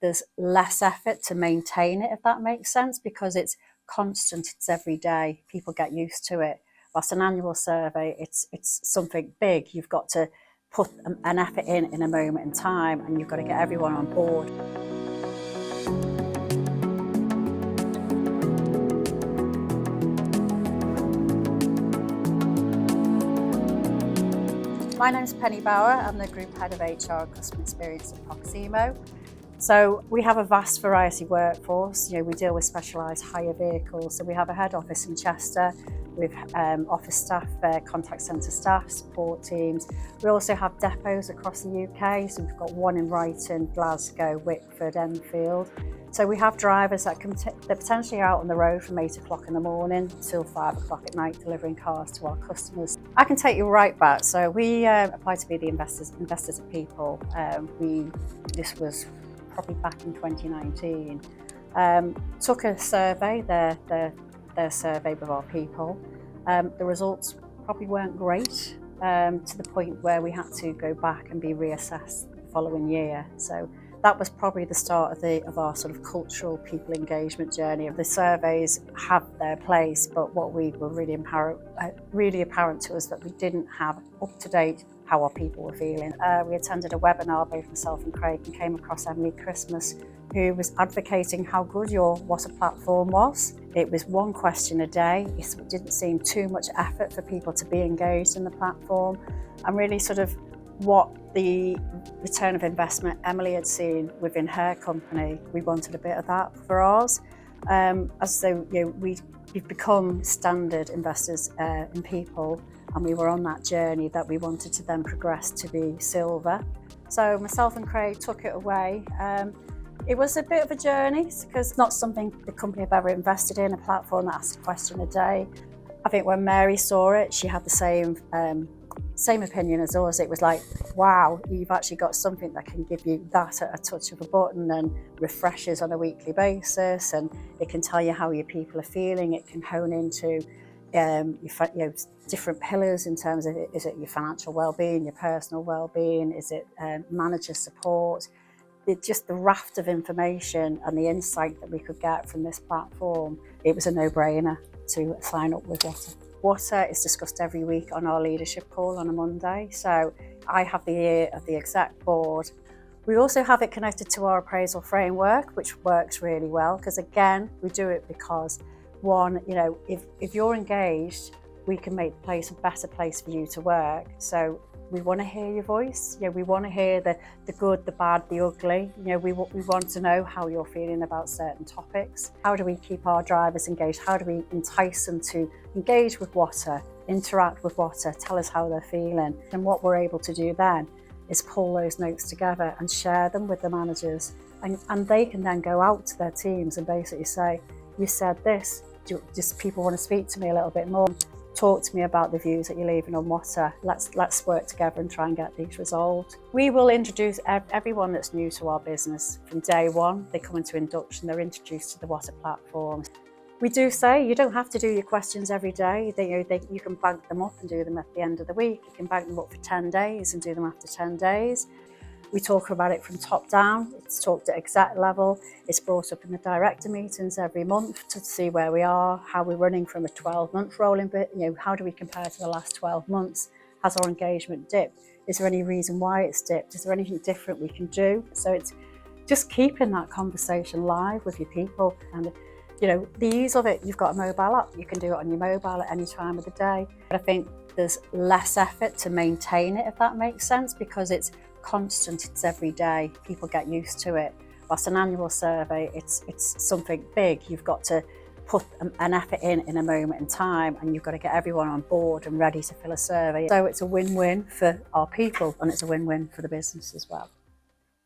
there's less effort to maintain it, if that makes sense, because it's constant, it's every day. People get used to it. Whilst an annual survey, it's something big. You've got to put an effort in a moment in time, and you've got to get everyone on board. My name's Penny Bower. I'm the Group Head of HR and Customer Experience at Proximo. So we have a vast variety workforce. We deal with specialised hire vehicles. So we have a head office in Chester. We've office staff, contact centre staff, support teams. We also have depots across the UK. So we've got one in Brighton, Glasgow, Wickford, Enfield. So we have drivers that they're potentially out on the road from 8 o'clock in the morning till 5 o'clock at night delivering cars to our customers. I can take you right back. So we applied to be the investors of people. This was probably back in 2019. Took a survey, their survey with our people. The results probably weren't great to the point where we had to go back and be reassessed the following year. So that was probably the start of our sort of cultural people engagement journey. The surveys have their place, but what we were really apparent to us that we didn't have up to date how our people were feeling. We attended a webinar, both myself and Craig, and came across Emily Christmas, who was advocating how good your Wotter platform was. It was one question a day. It didn't seem too much effort for people to be engaged in the platform, and really sort of what the return of investment Emily had seen within her company, we wanted a bit of that for ours. As though we've become standard investors in people, and we were on that journey that we wanted to then progress to be silver. So myself and Craig took it away. It was a bit of a journey because it's not something the company have ever invested in, a platform that asks a question a day. I think when Mary saw it, she had the same opinion as us. It was like, wow, you've actually got something that can give you that at a touch of a button and refreshes on a weekly basis, and it can tell you how your people are feeling. It can hone into different pillars in terms of, is it your financial well-being, your personal well-being, is it manager support? It's just the raft of information and the insight that we could get from this platform. It was a no-brainer to sign up with Wotter. Wotter is discussed every week on our leadership call on a Monday. So I have the ear of the exec board. We also have it connected to our appraisal framework, which works really well, because again, we do it because one, if you're engaged, we can make the place a better place for you to work. So we want to hear your voice. We want to hear the good, the bad, the ugly. We want to know how you're feeling about certain topics. How do we keep our drivers engaged? How do we entice them to engage with Wotter, interact with Wotter, tell us how they're feeling? And what we're able to do then is pull those notes together and share them with the managers. And they can then go out to their teams and basically say, you said this, just people want to speak to me a little bit more. Talk to me about the views that you're leaving on Wotter. Let's work together and try and get these resolved. We will introduce everyone that's new to our business from day one. They come into induction, they're introduced to the Wotter platform. We do say you don't have to do your questions every day. You can bank them up and do them at the end of the week. You can bank them up for 10 days and do them after 10 days. We talk about it from top down. It's talked at exec level. It's brought up in the director meetings every month to see where we are, how we're running from a 12-month rolling bit. How do we compare to the last 12 months? Has our engagement dipped? Is there any reason why it's dipped? Is there anything different we can do? So it's just keeping that conversation live with your people. And the ease of it, you've got a mobile app. You can do it on your mobile at any time of the day. But I think there's less effort to maintain it, if that makes sense, because it's constant, it's every day. People get used to it. Whilst an annual survey, it's something big. You've got to put an effort in a moment in time, and you've got to get everyone on board and ready to fill a survey. So it's a win-win for our people, and it's a win-win for the business as well.